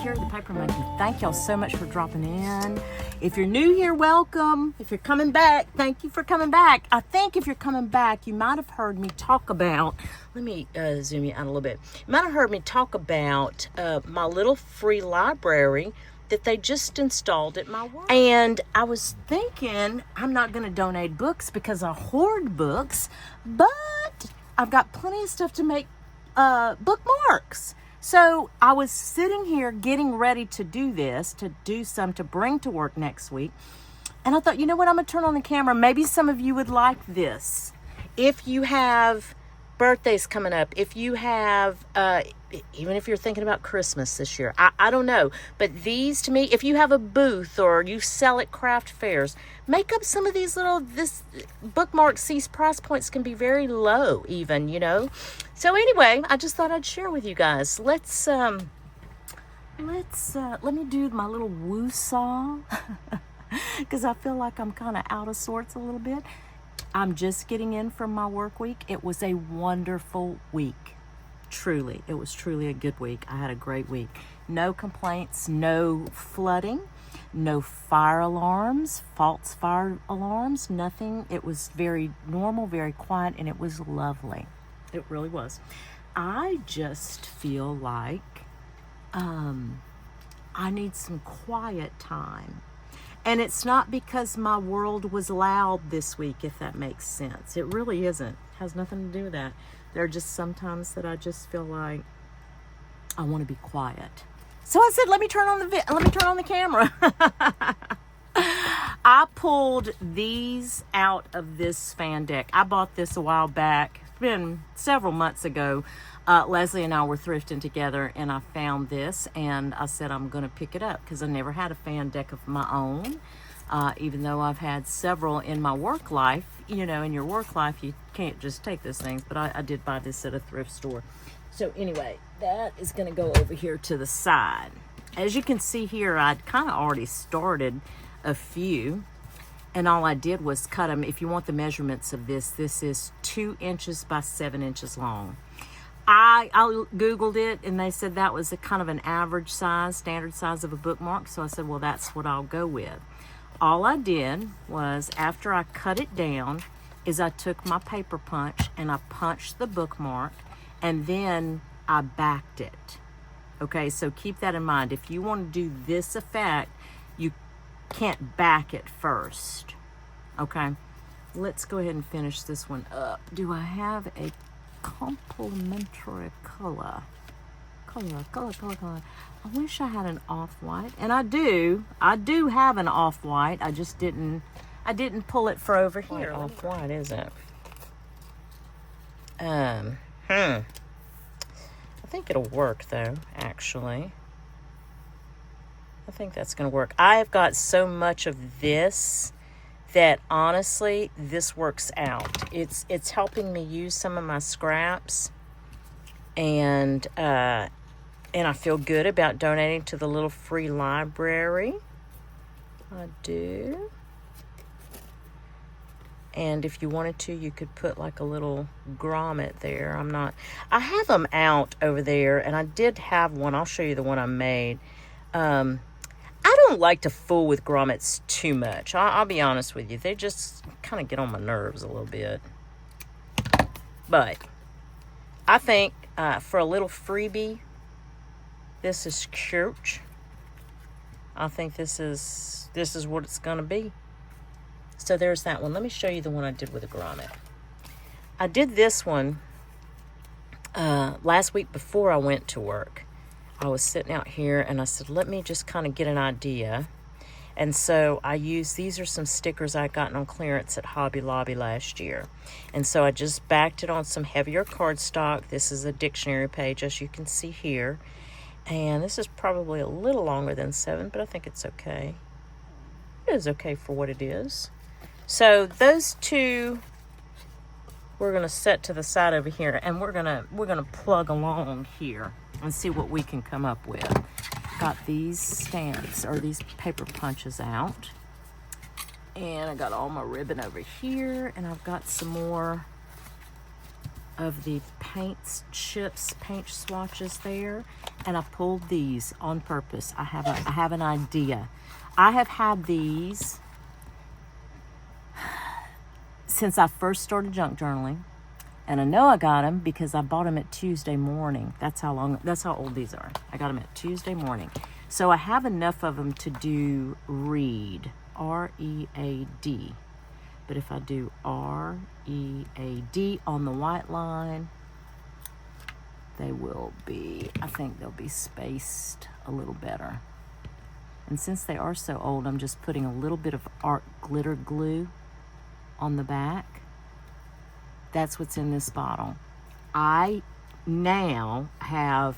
Carrie the Paper Monkey. Thank y'all so much for dropping in. If you're new here, welcome. If you're coming back, thank you for coming back. I think if you're coming back, you might have heard me talk about, let me zoom you out a little bit. You might have heard me talk about my little free library that they just installed at my work. And I was thinking, I'm not going to donate books because I hoard books, but I've got plenty of stuff to make bookmarks. So I was sitting here getting ready to do this, to do some to bring to work next week. And I thought, you know what, I'm going to turn on the camera. Maybe some of you would like this. If you have birthdays coming up, if you have, even if you're thinking about Christmas this year, I don't know. But these, to me, if you have a booth or you sell at craft fairs, make up some of these little, bookmarks. These price points can be very low even, you know. So anyway, I just thought I'd share with you guys. Let me do my little woo-saw because I feel like I'm kind of out of sorts a little bit. I'm just getting in from my work week. It was a wonderful week. Truly, it was truly a good week. I had a great week. No complaints, no flooding, no fire alarms, false fire alarms, nothing. It was very normal, very quiet, and it was lovely. It really was. I just feel like I need some quiet time. And it's not because my world was loud this week, if that makes sense. It really isn't. It has nothing to do with that. There are just sometimes that I just feel like I want to be quiet. So I said, let me turn on the camera. I pulled these out of this fan deck. I bought this a while back. It's been several months ago. Leslie and I were thrifting together, and I found this, and I said I'm going to pick it up because I never had a fan deck of my own, even though I've had several in my work life. You know, in your work life, you can't just take those things, but I did buy this at a thrift store. So anyway, that is going to go over here to the side. As you can see here, I'd kind of already started a few, and all I did was cut them. If you want the measurements of this is 2 inches by 7 inches long. I Googled it, and they said that was a kind of an average size, standard size of a bookmark. So I said, well, that's what I'll go with. All I did was, after I cut it down, is I took my paper punch and I punched the bookmark, and then I backed it. Okay, so keep that in mind. If you want to do this effect, you can't back it first. Okay, let's go ahead and finish this one up. Do I have a complementary color? I wish I had an off-white, and I do have an off-white. I just didn't pull it for over here. Off-white, is it? I think it'll work though, actually. I think that's gonna work. I have got so much of this that honestly, this works out. It's helping me use some of my scraps, and I feel good about donating to the little free library. I do. And if you wanted to, you could put like a little grommet there. I have them out over there, and I did have one. I'll show you the one I made. I don't like to fool with grommets too much. I'll be honest with you. They just kind of get on my nerves a little bit. But I think for a little freebie, this is cute. I think this is what it's going to be. So there's that one. Let me show you the one I did with a grommet. I did this one last week before I went to work. I was sitting out here, and I said, let me just kind of get an idea. And so I used, these are some stickers I gotten on clearance at Hobby Lobby last year. And so I just backed it on some heavier cardstock. This is a dictionary page, as you can see here. And this is probably a little longer than 7, but I think it's okay. It is okay for what it is. So those two we're going to set to the side over here, and we're gonna plug along here and see what we can come up with. Got these stamps, or these paper punches out, and I got all my ribbon over here, and I've got some more of the paint swatches there, and I pulled these on purpose. I have an idea. I have had these since I first started junk journaling, and I know I got them because I bought them at Tuesday morning. That's how old these are. I got them at Tuesday morning. So I have enough of them to do read, R-E-A-D. But if I do R-E-A-D on the white line, I think they'll be spaced a little better. And since they are so old, I'm just putting a little bit of art glitter glue on the back. That's what's in this bottle. I now have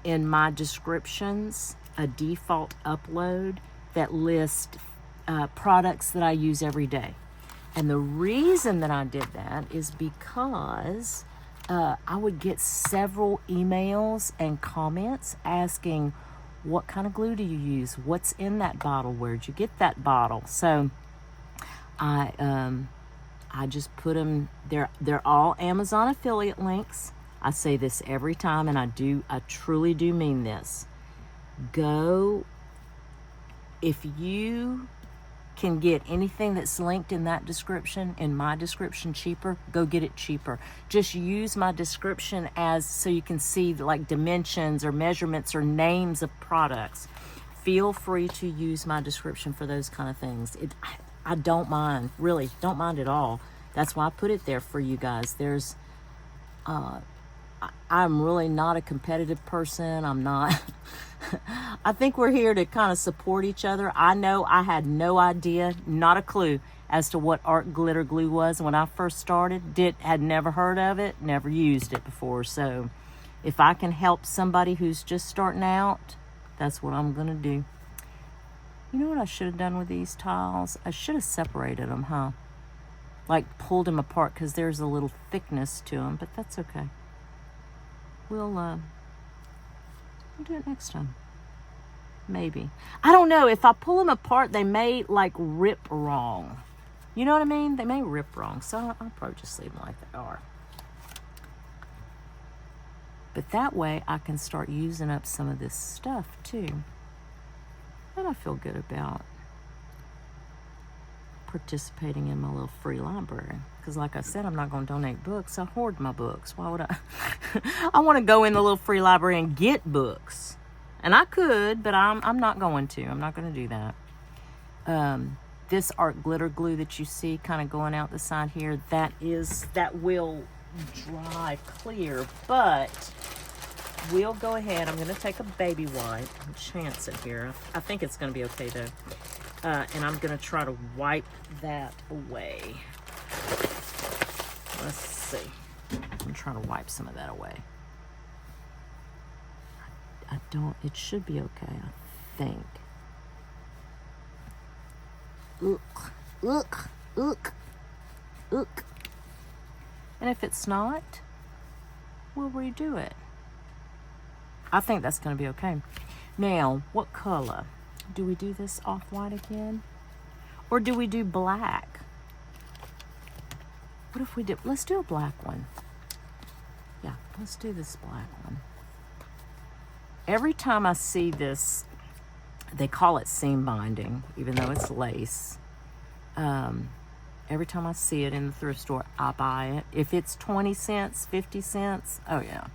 in my descriptions a default upload that lists products that I use every day. And the reason that I did that is because I would get several emails and comments asking, what kind of glue do you use? What's in that bottle? Where'd you get that bottle? So I just put them, they're all Amazon affiliate links. I say this every time, and I truly do mean this. If you can get anything that's linked in that description, in my description, cheaper, go get it cheaper. Just use my description so you can see like dimensions or measurements or names of products. Feel free to use my description for those kind of things. I don't mind, really, don't mind at all. That's why I put it there for you guys. I'm really not a competitive person. I'm not. I think we're here to kind of support each other. I know I had no idea, not a clue as to what art glitter glue was when I first started. Had never heard of it, never used it before. So if I can help somebody who's just starting out, that's what I'm going to do. You know what I should have done with these tiles? I should have separated them, huh? Like pulled them apart because there's a little thickness to them, but that's okay. We'll do it next time. Maybe. I don't know. If I pull them apart, they may like rip wrong. You know what I mean? They may rip wrong. So I'll probably just leave them like they are. But that way I can start using up some of this stuff too. And I feel good about participating in my little free library. Because like I said, I'm not going to donate books. I hoard my books. Why would I? I want to go in the little free library and get books. And I could, but I'm not going to. I'm not going to do that. This art glitter glue that you see kind of going out the side here, that will dry clear. But we'll go ahead. I'm going to take a baby wipe and chance it here. I think it's going to be okay though. And I'm going to try to wipe that away. Let's see. I'm trying to wipe some of that away. It should be okay, I think. Look. And if it's not, we'll redo it. I think that's going to be okay. Now, what color? Do we do this off-white again? Or do we do black? What if we do, let's do a black one. Yeah, let's do this black one. Every time I see this, they call it seam binding, even though it's lace. Every time I see it in the thrift store, I buy it. If it's 20 cents, 50 cents, oh yeah,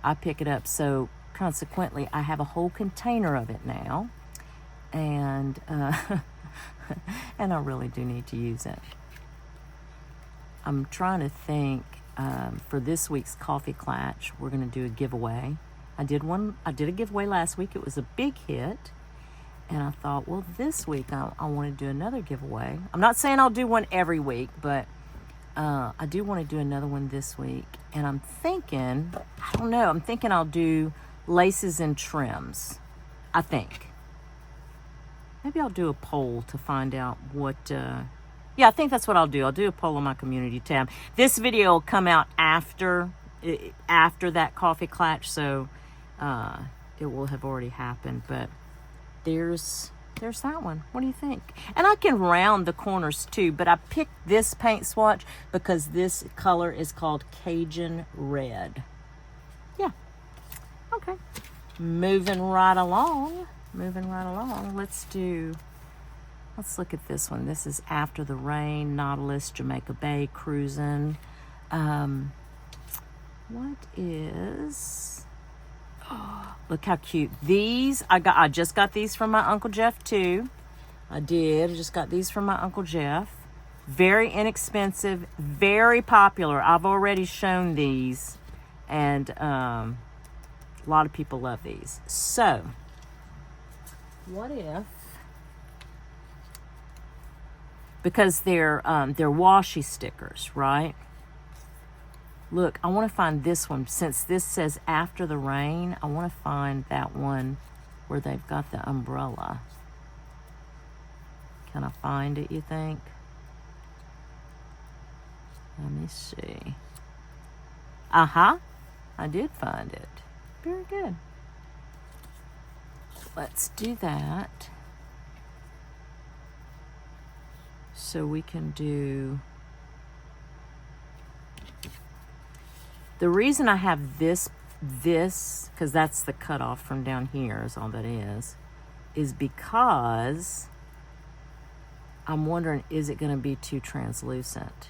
I pick it up. So consequently, I have a whole container of it now. And and I really do need to use it. I'm trying to think, for this week's Coffee Clatch, we're going to do a giveaway. I did a giveaway last week. It was a big hit. And I thought, well, this week I want to do another giveaway. I'm not saying I'll do one every week, but I do want to do another one this week. And I'm thinking I'll do laces and trims, I think. Maybe I'll do a poll to find out what... yeah, I think that's what I'll do. I'll do a poll on my community tab. This video will come out after that Coffee Clatch, so it will have already happened. But there's there's that one. What do you think? And I can round the corners too, but I picked this paint swatch because this color is called Cajun Red. Yeah. Okay. Moving right along. Let's look at this one. This is After the Rain, Nautilus, Jamaica Bay, Cruisin'. What is... Oh, look how cute. These, I just got these from my Uncle Jeff too. I just got these from my Uncle Jeff. Very inexpensive, very popular. I've already shown these, and a lot of people love these. So, what if, because they're washi stickers, right? Look, I want to find this one. Since this says After the Rain, I want to find that one where they've got the umbrella. Can I find it, you think? Let me see. I did find it. Very good. Let's do that. So we can do... The reason I have this, because that's the cutoff from down here is all that is because I'm wondering, is it going to be too translucent?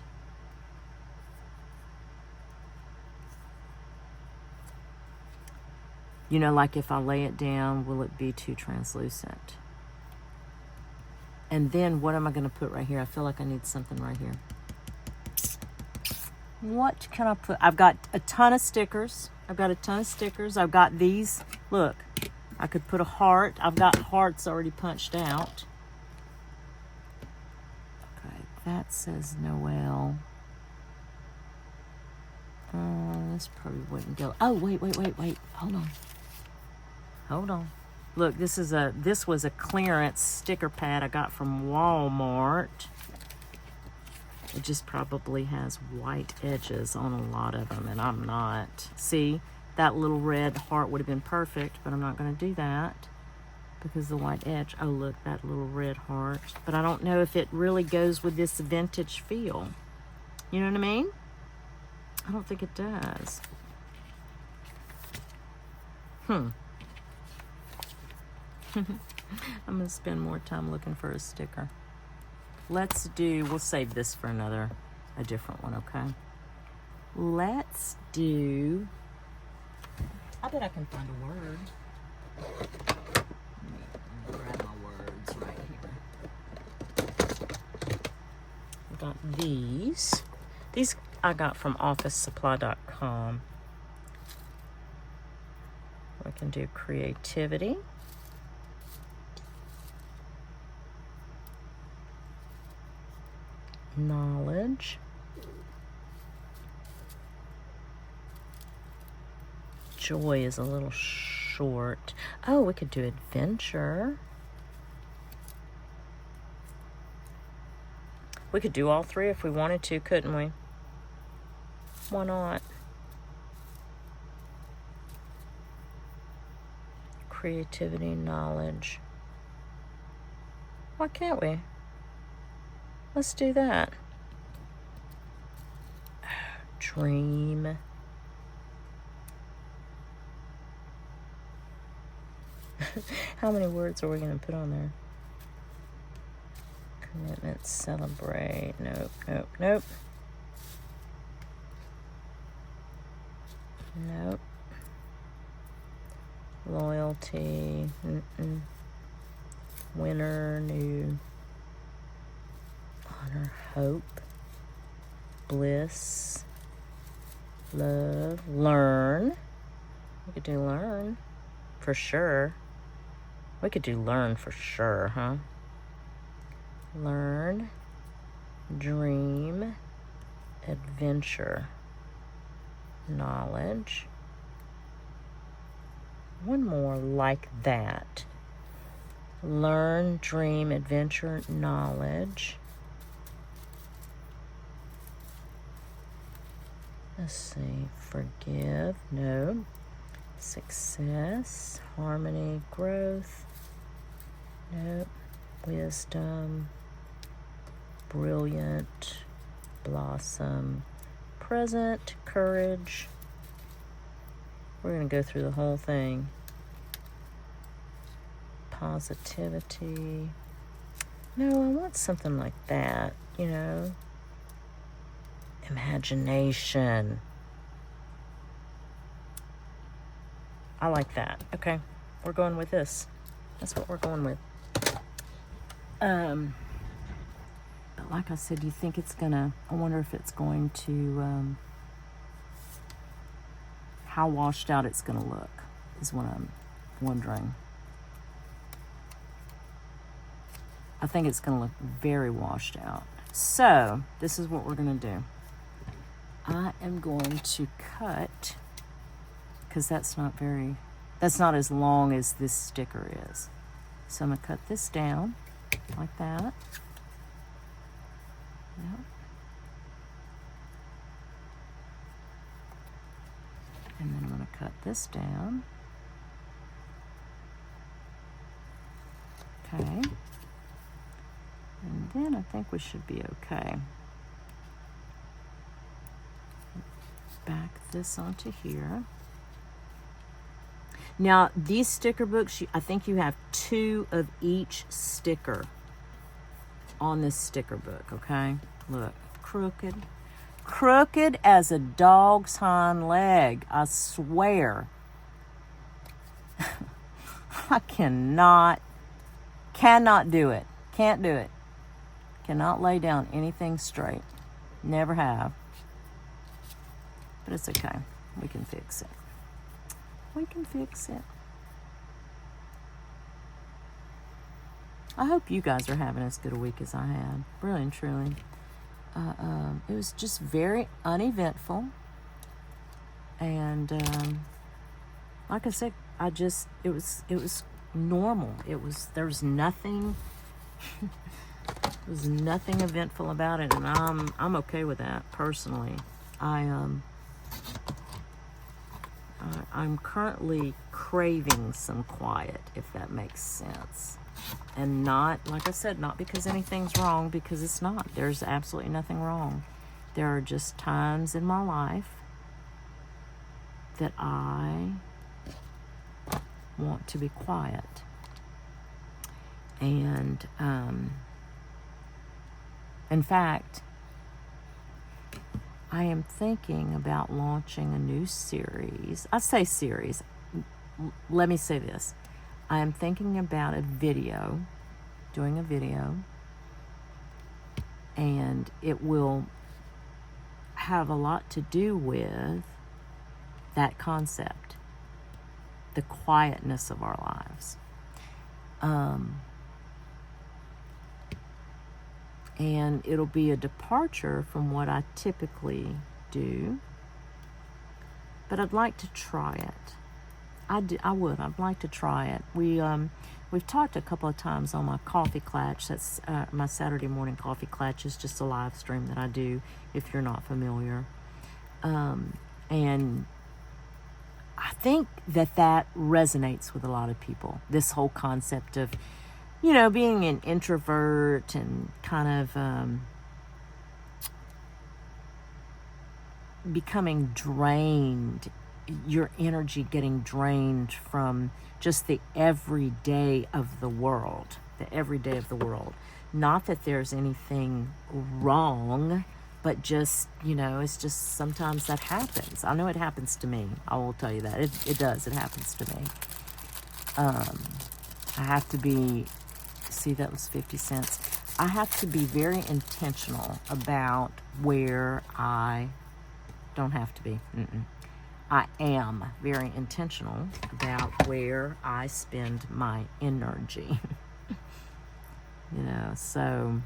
You know, like if I lay it down, will it be too translucent? And then what am I going to put right here? I feel like I need something right here. What can I put? I've got a ton of stickers. I've got these. Look, I could put a heart. I've got hearts already punched out. Okay, that says Noel. This probably wouldn't go. Oh, wait. Hold on. Look, this was a clearance sticker pad I got from Walmart. It just probably has white edges on a lot of them, and I'm not. See, that little red heart would have been perfect, but I'm not going to do that because the white edge. Oh, look, that little red heart. But I don't know if it really goes with this vintage feel. You know what I mean? I don't think it does. I'm going to spend more time looking for a sticker. We'll save this for a different one, okay? Let's do, I bet I can find a word. Let me grab my words right here. I got these. These I got from officesupply.com. We can do creativity. Knowledge. Joy is a little short. Oh, we could do adventure. We could do all three if we wanted to, couldn't we? Why not? Creativity, knowledge. Why can't we? Let's do that. Dream. How many words are we going to put on there? Commitment, celebrate. Nope. Loyalty. Winner, new. Honor, hope, bliss, love, learn. We could do learn for sure. Huh? Learn, dream, adventure, knowledge. One more like that. Learn, dream, adventure, knowledge. Let's see, forgive, no. Success, harmony, growth, Nope. Wisdom, brilliant, blossom, present, courage. We're going to go through the whole thing. Positivity. No, I want something like that, you know. Imagination. I like that. Okay, we're going with this. That's what we're going with. But like I said, do you think it's gonna, I wonder if it's going to, how washed out it's gonna look is what I'm wondering. I think it's gonna look very washed out. So this is what we're gonna do. I am going to cut, because that's not as long as this sticker is. So I'm gonna cut this down like that. Yep. And then I'm gonna cut this down. Okay. And then I think we should be okay. Back this onto here. Now, these sticker books, I think you have 2 of each sticker on this sticker book, okay? Look, crooked. Crooked as a dog's hind leg, I swear. I cannot do it. Can't do it. Cannot lay down anything straight. Never have. But it's okay. We can fix it. We can fix it. I hope you guys are having as good a week as I had. Really and truly. It was just very uneventful. And like I said, it was normal. There was nothing there was nothing eventful about it, and I'm okay with that personally. I'm currently craving some quiet, if that makes sense. And not, like I said, not because anything's wrong, because it's not. There's absolutely nothing wrong. There are just times in my life that I want to be quiet. And, in fact, I am thinking about launching a new series. I say series. Let me say this. I am thinking about doing a video, and it will have a lot to do with that concept, the quietness of our lives. And it'll be a departure from what I typically do, but I'd like to try it. I'd like to try it. We've talked a couple of times on my coffee clatch. That's my Saturday morning coffee clatch is just a live stream that I do, if you're not familiar. And I think that resonates with a lot of people. This whole concept of, being an introvert and kind of becoming drained, your energy getting drained from just the everyday of the world. Not that there's anything wrong, but just, it's just sometimes that happens. I know it happens to me. I will tell you that. It does. It happens to me. I have to be... See, that was 50 cents. I have to be very intentional about where I don't have to be. I am very intentional about where I spend my energy. So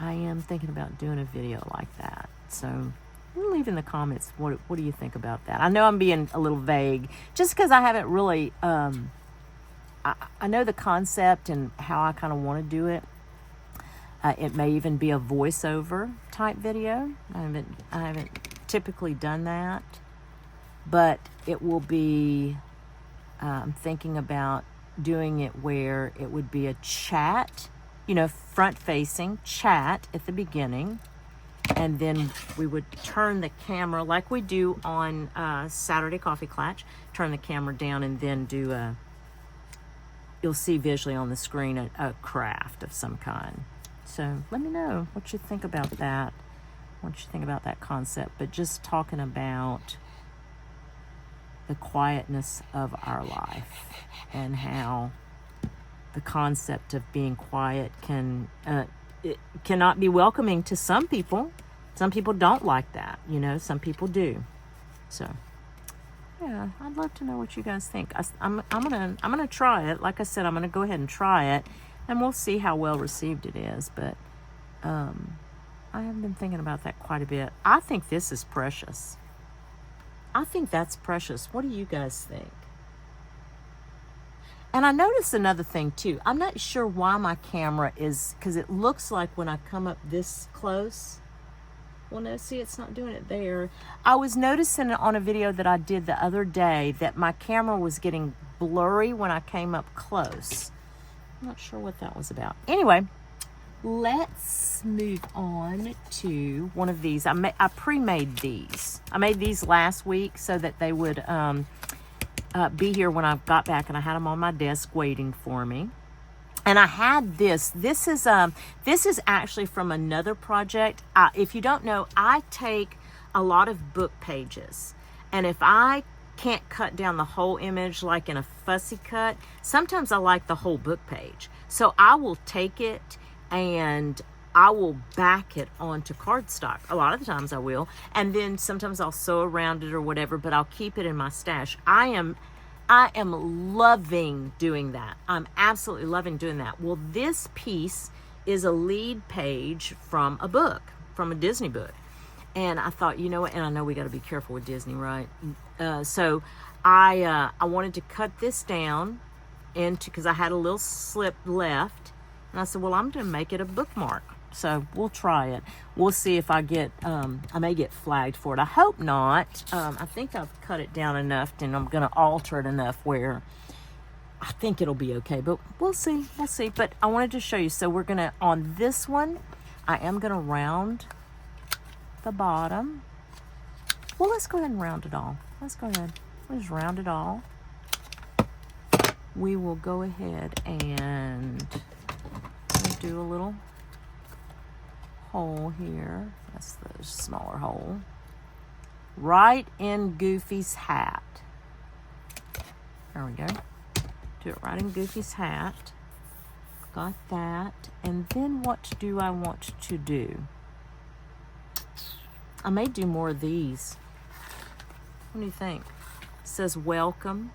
I am thinking about doing a video like that. So leave in the comments, what do you think about that? I know I'm being a little vague, just because I haven't really... I know the concept and how I kind of want to do it. It may even be a voiceover type video. I haven't typically done that, but it will be. I'm thinking about doing it where it would be a chat, you know, front-facing chat at the beginning. And then we would turn the camera like we do on Saturday Coffee Clatch, turn the camera down and then do you'll see visually on the screen a craft of some kind. So let me know what you think about that, what you think about that concept. But just talking about the quietness of our life and how the concept of being quiet it cannot be welcoming to some people. Some people don't like that, you know, some people do. So yeah, I'd love to know what you guys think. I'm gonna try it. Like I said, I'm gonna go ahead and try it, and we'll see how well received it is. But I have been thinking about that quite a bit. I think this is precious. I think that's precious. What do you guys think? And I noticed another thing too. I'm not sure why my camera is, because it looks like when I come up this close. Well, no, see, it's not doing it there. I was noticing on a video that I did the other day that my camera was getting blurry when I came up close. I'm not sure what that was about. Anyway, let's move on to one of these. I pre-made these. I made these last week so that they would be here when I got back, and I had them on my desk waiting for me. And I had this. This is actually from another project. If you don't know, I take a lot of book pages, and if I can't cut down the whole image like in a fussy cut, sometimes I like the whole book page. So I will take it and I will back it onto cardstock. A lot of the times I will, and then sometimes I'll sew around it or whatever, but I'll keep it in my stash. I am loving doing that. I'm absolutely loving doing that. Well, this piece is a lead page from a book, from a Disney book. And I thought, you know what, and I know we got to be careful with Disney, right? So I wanted to cut this down into, because I had a little slip left. And I said, well, I'm going to make it a bookmark. So we'll try it. We'll see if I may get flagged for it. I hope not. I think I've cut it down enough, and I'm going to alter it enough where I think it'll be okay. But we'll see. We'll see. But I wanted to show you. So we're going to, on this one, I am going to round the bottom. Well, let's go ahead and round it all. Let's go ahead. Let's round it all. We will go ahead and do a little hole here. That's the smaller hole. Right in Goofy's hat. There we go. Do it right in Goofy's hat. Got that. And then what do I want to do? I may do more of these. What do you think? It says welcome.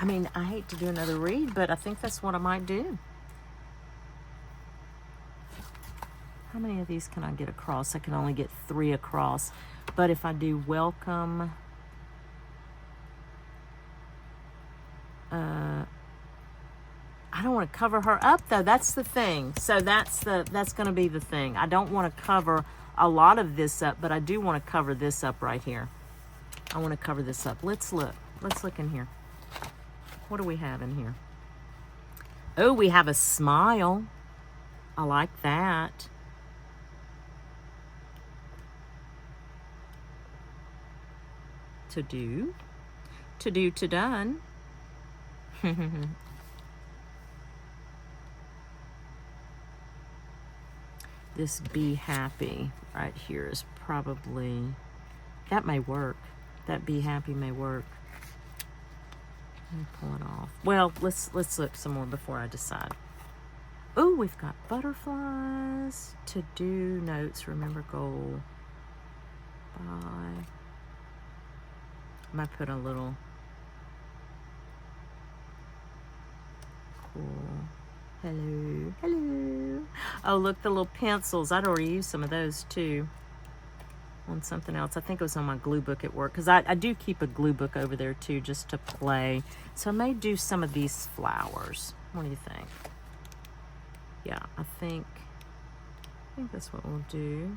I mean, I hate to do another read, but I think that's what I might do. How many of these can I get across? I can only get 3 across. But if I do welcome, I don't want to cover her up though. That's the thing. So that's going to be the thing. I don't want to cover a lot of this up, but I do want to cover this up right here. I want to cover this up. Let's look. Let's look in here. What do we have in here? Oh, we have a smile. I like that. To do, to done. This be happy right here is probably, that may work. That be happy may work. Let me pull it off. Well, let's look some more before I decide. Oh, we've got butterflies. To do, notes, remember goal. Bye. I might put a little cool. Hello, hello. Oh, look, the little pencils. I'd already used some of those too on something else. I think it was on my glue book at work, because I do keep a glue book over there too, just to play. So I may do some of these flowers. What do you think? Yeah, I think that's what we'll do.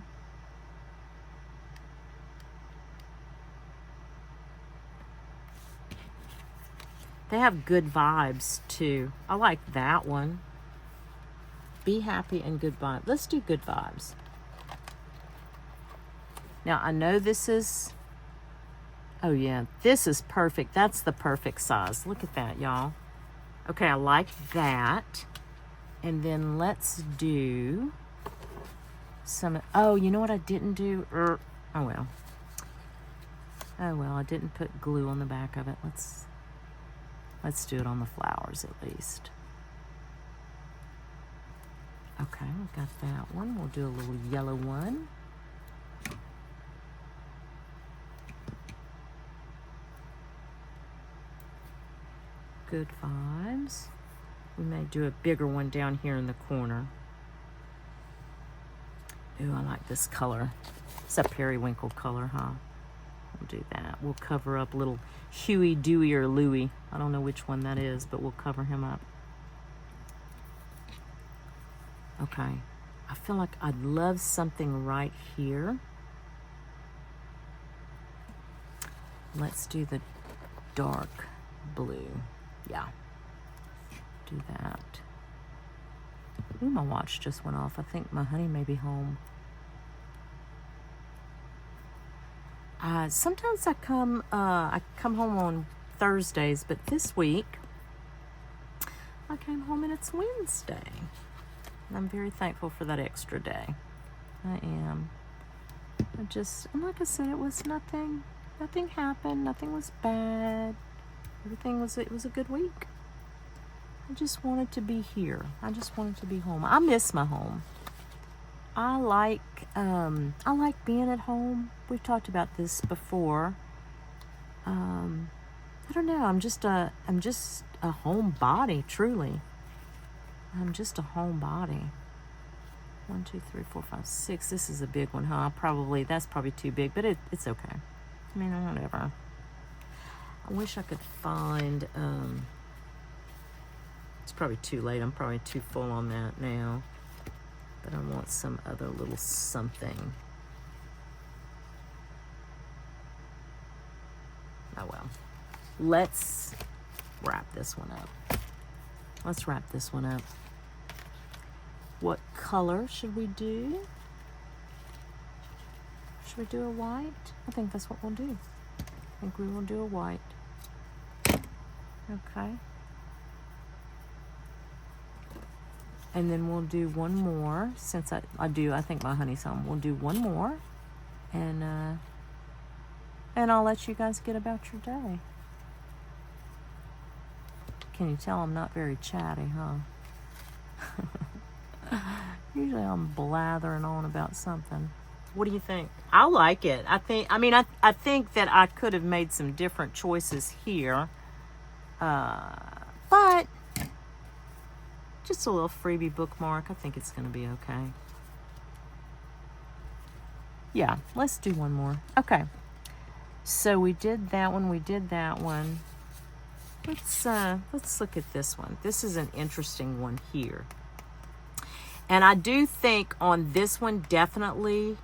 They have good vibes too. I like that one. Be happy and good vibes. Let's do good vibes. Now I know this is, oh yeah, this is perfect. That's the perfect size. Look at that, y'all. Okay, I like that. And then let's do some, oh, you know what I didn't do? Oh well. Oh well, I didn't put glue on the back of it. Let's do it on the flowers at least. Okay, we got that one. We'll do a little yellow one. Good vibes. We may do a bigger one down here in the corner. Ooh, I like this color. It's a periwinkle color, huh? We'll do that. We'll cover up little Huey, Dewey, or Louie. I don't know which one that is, but we'll cover him up. Okay. I feel like I'd love something right here. Let's do the dark blue. Yeah. Do that. Ooh, my watch just went off. I think my honey may be home. Sometimes I come home on Thursdays, but this week I came home and it's Wednesday. And I'm very thankful for that extra day. I am. And like I said, it was nothing happened. Nothing was bad. It was a good week. I just wanted to be here. I just wanted to be home. I miss my home. I like being at home. We've talked about this before. I don't know. I'm just a homebody, truly. I'm just a homebody. 1, 2, 3, 4, 5, 6. This is a big one, huh? That's probably too big, but it's okay. I mean, whatever. I wish I could find, it's probably too late. I'm probably too full on that now. But I want some other little something. Oh well. Let's wrap this one up. Let's wrap this one up. What color should we do? Should we do a white? I think that's what we'll do. I think we will do a white. Okay. And then we'll do one more. Since I think my honey's home. We'll do one more. And I'll let you guys get about your day. Can you tell I'm not very chatty, huh? Usually I'm blathering on about something. What do you think? I like it. I think that I could have made some different choices here. But just a little freebie bookmark. I think it's going to be okay. Yeah, let's do one more. Okay. So we did that one. We did that one. Let's look at this one. This is an interesting one here. And I do think on this one, definitely,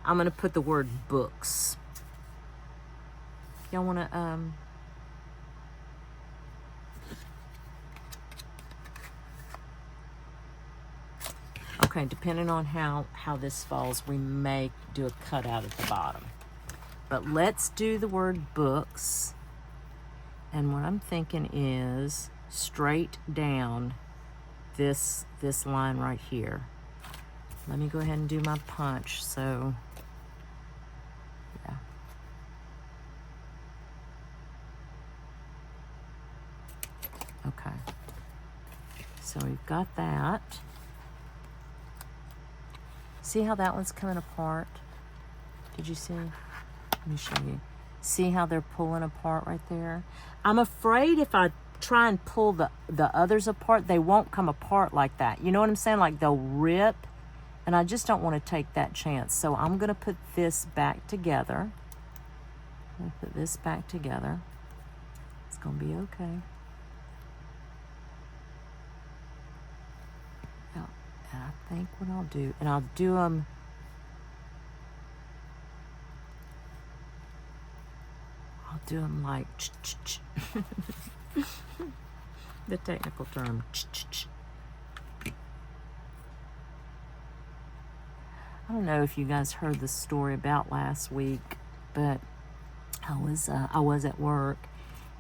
I'm going to put the word books. Y'all want to, okay, depending on how this falls, we may do a cutout at the bottom. But let's do the word books. And what I'm thinking is straight down this line right here. Let me go ahead and do my punch. So, yeah. Okay. So we've got that. See how that one's coming apart? Did you see? Let me show you. See how they're pulling apart right there? I'm afraid if I try and pull the others apart, they won't come apart like that. You know what I'm saying? Like they'll rip, and I just don't want to take that chance. So I'm going to put this back together. I'm going to put this back together. It's going to be okay. Now, and I think what I'll do, and I'll do them. do them like the technical term. I don't know if you guys heard the story about last week, but I was at work,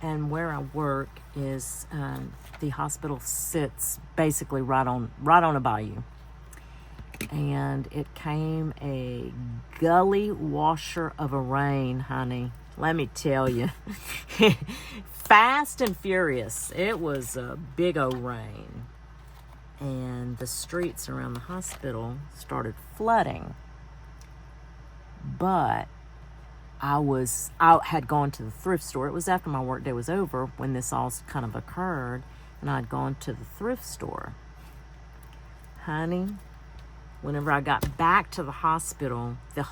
and where I work is the hospital sits basically right on a bayou, and it came a gully washer of a rain, honey. Let me tell you, fast and furious. It was a big old rain. And the streets around the hospital started flooding. But I had gone to the thrift store. It was after my work day was over when this all kind of occurred, and I'd gone to the thrift store. Honey, whenever I got back to the hospital, the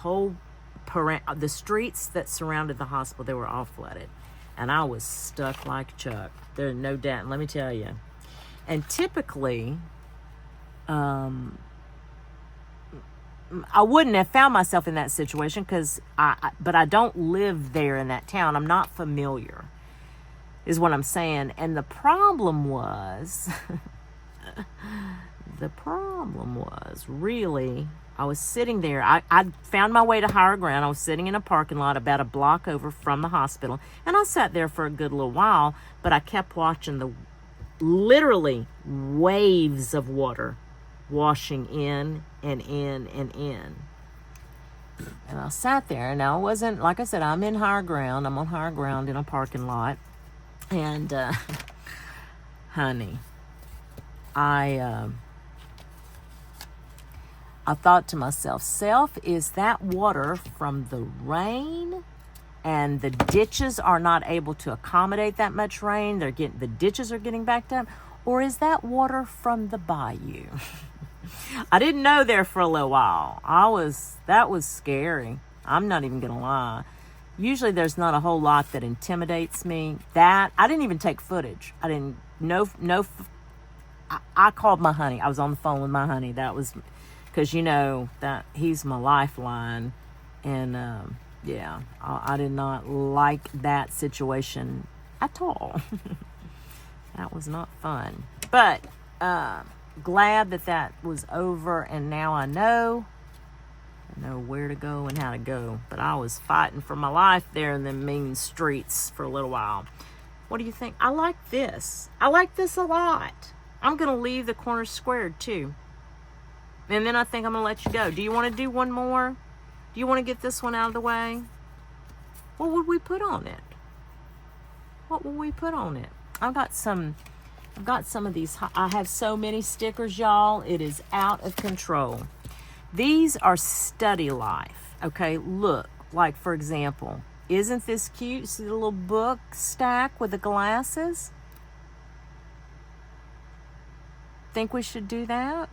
streets that surrounded the hospital, they were all flooded. And I was stuck like Chuck. There's no doubt, let me tell you. And typically, I wouldn't have found myself in that situation but I don't live there in that town. I'm not familiar, is what I'm saying. And the problem was, really, I was sitting there. I found my way to higher ground. I was sitting in a parking lot about a block over from the hospital. And I sat there for a good little while, but I kept watching the literally waves of water washing in and in and in. And I sat there, and I wasn't, like I said, I'm in higher ground. I'm on higher ground in a parking lot. And, honey, I thought to myself, is that water from the rain? And the ditches are not able to accommodate that much rain. The ditches are getting backed up. Or is that water from the bayou? I didn't know there for a little while. That was scary. I'm not even gonna lie. Usually there's not a whole lot that intimidates me. I didn't even take footage. I didn't, I called my honey. I was on the phone with my honey. That was, because that he's my lifeline. And, yeah, I did not like that situation at all. That was not fun. But glad that was over, and now I know where to go and how to go. But I was fighting for my life there in the mean streets for a little while. What do you think? I like this. I like this a lot. I'm going to leave the corners squared too. And then I think I'm going to let you go. Do you want to do one more? Do you want to get this one out of the way? What would we put on it? I've got some of these. I have so many stickers, y'all. It is out of control. These are study life. Okay, look. Like, for example, isn't this cute? See the little book stack with the glasses? Think we should do that?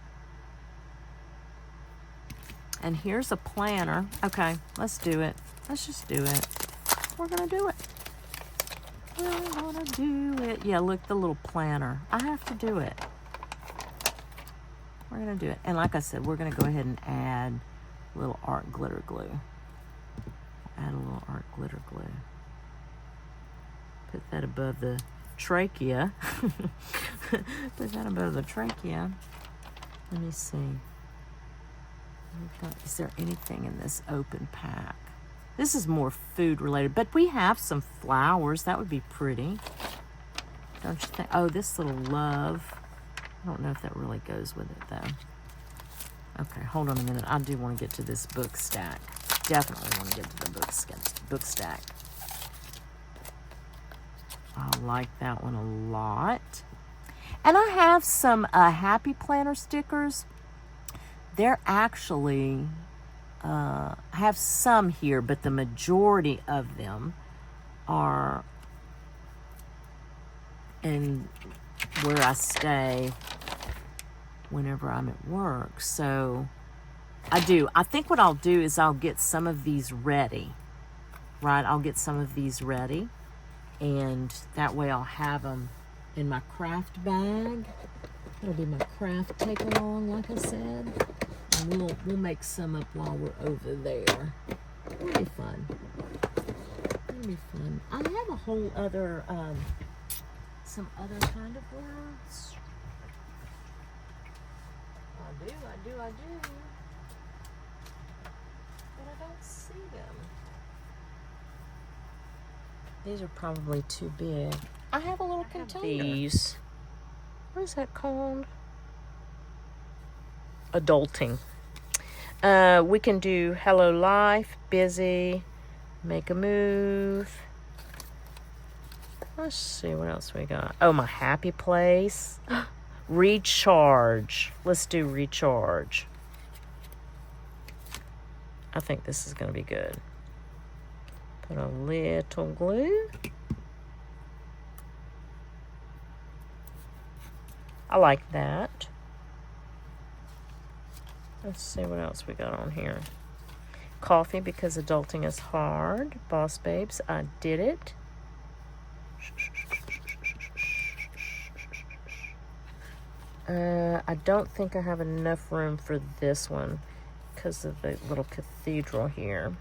And here's a planner. Okay, let's do it. Let's just do it. We're going to do it. Yeah, look, the little planner. I have to do it. We're going to do it. And like I said, we're going to go ahead and add a little art glitter glue. Add a little art glitter glue. Put that above the trachea. Put that above the trachea. Let me see. Is there anything in this open pack? This is more food related, but we have some flowers. That would be pretty. Don't you think? Oh, this little love. I don't know if that really goes with it though. Okay, hold on a minute. I do want to get to this book stack. Definitely want to get to the book stack. I like that one a lot. And I have some Happy Planner stickers. They're actually, I have some here, but the majority of them are in where I stay whenever I'm at work. So I think what I'll do is I'll get some of these ready, right? I'll get some of these ready, and that way I'll have them in my craft bag. It'll be my craft take along, like I said. And we'll make some up while we're over there. It'll be fun. gonna be fun. I have a whole other, some other kind of words. I do. But I don't see them. These are probably too big. I have a little container. These. What is that called? Adulting. We can do hello life, busy, make a move. Let's see what else we got. Oh, my happy place. Recharge. Let's do recharge. I think this is going to be good. Put a little glue. I like that. Let's see what else we got on here. Coffee because adulting is hard. Boss babes, I did it. I don't think I have enough room for this one because of the little cathedral here.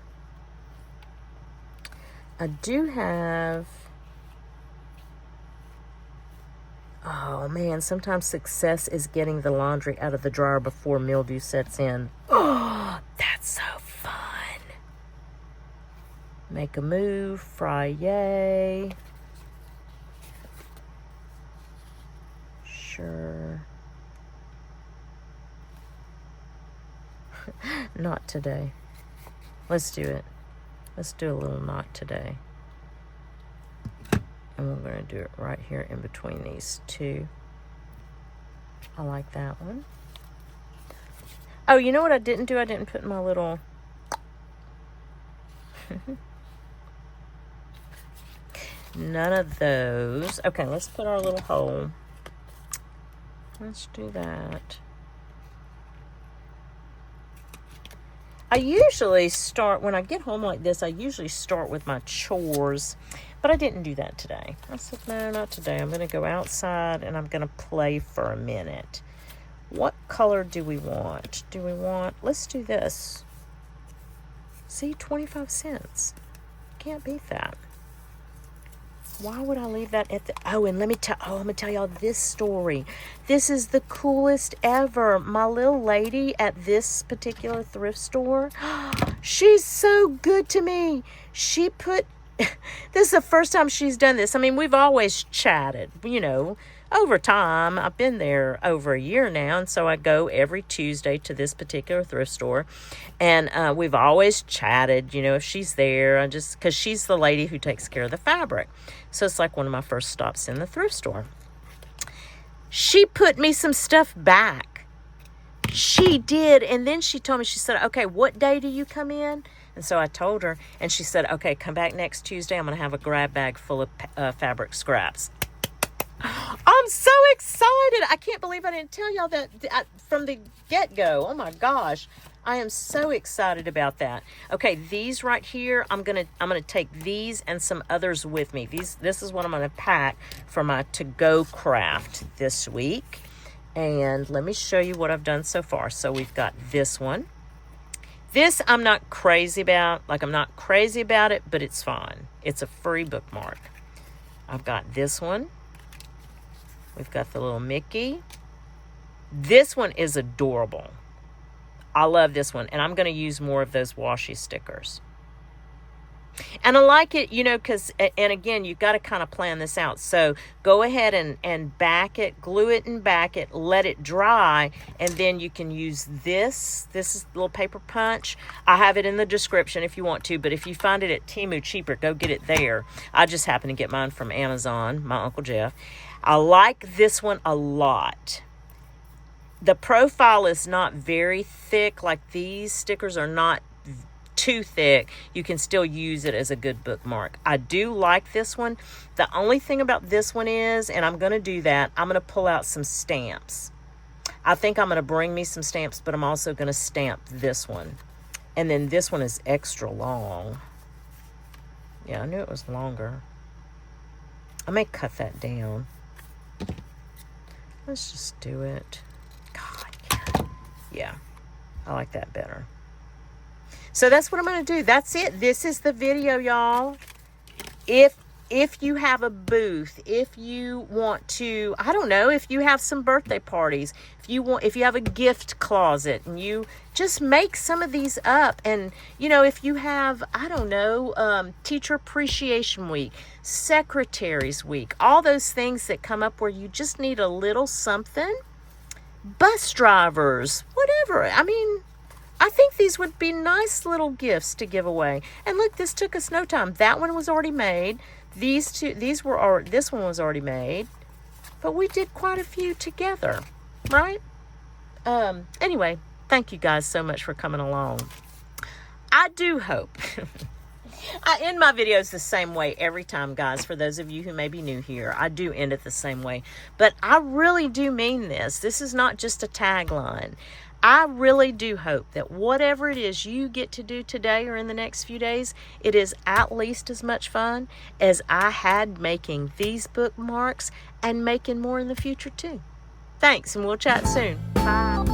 I do have... Oh man, sometimes success is getting the laundry out of the dryer before mildew sets in. Oh, that's so fun. Make a move, fry yay. Sure. Not today. Let's do it. Let's do a little not today. And we're going to do it right here in between these two. I like that one. Oh, you know what I didn't do? I didn't put my little... None of those. Okay, let's put our little hole. Let's do that. I usually start, when I get home like this, I usually start with my chores. But I didn't do that today. I said, no, not today. I'm going to go outside and I'm going to play for a minute. What color do we want? Let's do this. See, 25 cents. Can't beat that. Why would I leave that at the... Oh, and let me tell y'all this story. This is the coolest ever. My little lady at this particular thrift store, she's so good to me. She put... This is the first time she's done this. I mean, we've always chatted, over time. I've been there over a year now, and so I go every Tuesday to this particular thrift store, and we've always chatted, if she's there, because she's the lady who takes care of the fabric. So it's like one of my first stops in the thrift store. She put me some stuff back. She did, and then she told me, she said, okay, what day do you come in? And so I told her, and she said, okay, come back next Tuesday. I'm going to have a grab bag full of fabric scraps. I'm so excited. I can't believe I didn't tell y'all that from the get-go. Oh, my gosh. I am so excited about that. Okay, these right here, I'm gonna take these and some others with me. This is what I'm going to pack for my to-go craft this week. And let me show you what I've done so far. So we've got this one. This I'm not crazy about. I'm not crazy about it, but it's fine. It's a free bookmark. I've got this one. We've got the little Mickey. This one is adorable. I love this one. And I'm going to use more of those washi stickers. And I like it, because, and again, you've got to kind of plan this out. So go ahead and back it, glue it and back it, let it dry, and then you can use this. This is a little paper punch. I have it in the description if you want to, but if you find it at Temu cheaper, go get it there. I just happen to get mine from Amazon, my Uncle Jeff. I like this one a lot. The profile is not very thick, like these stickers are not too thick. You can still use it as a good bookmark. I do like this one. The only thing about this one is, and I'm going to do that, I'm going to pull out some stamps. I think I'm going to bring me some stamps, but I'm also going to stamp this one. And then this one is extra long. Yeah, I knew it was longer. I may cut that down. Let's just do it. God, yeah. I like that better. So that's what I'm going to do. That's it. This is the video, y'all. if you have a booth, if you want to, I don't know, if you have some birthday parties, if you have a gift closet and you just make some of these up. And, you know, if you have, I don't know, Teacher Appreciation Week, Secretaries Week, all those things that come up where you just need a little something, bus drivers, whatever. I mean, I think these would be nice little gifts to give away. And look, this took us no time. That one was already made. This one was already made. But we did quite a few together, right? Anyway, thank you guys so much for coming along. I do hope. I end my videos the same way every time, guys. For those of you who may be new here, I do end it the same way. But I really do mean this. This is not just a tagline. I really do hope that whatever it is you get to do today or in the next few days, it is at least as much fun as I had making these bookmarks and making more in the future too. Thanks, and we'll chat soon. Bye.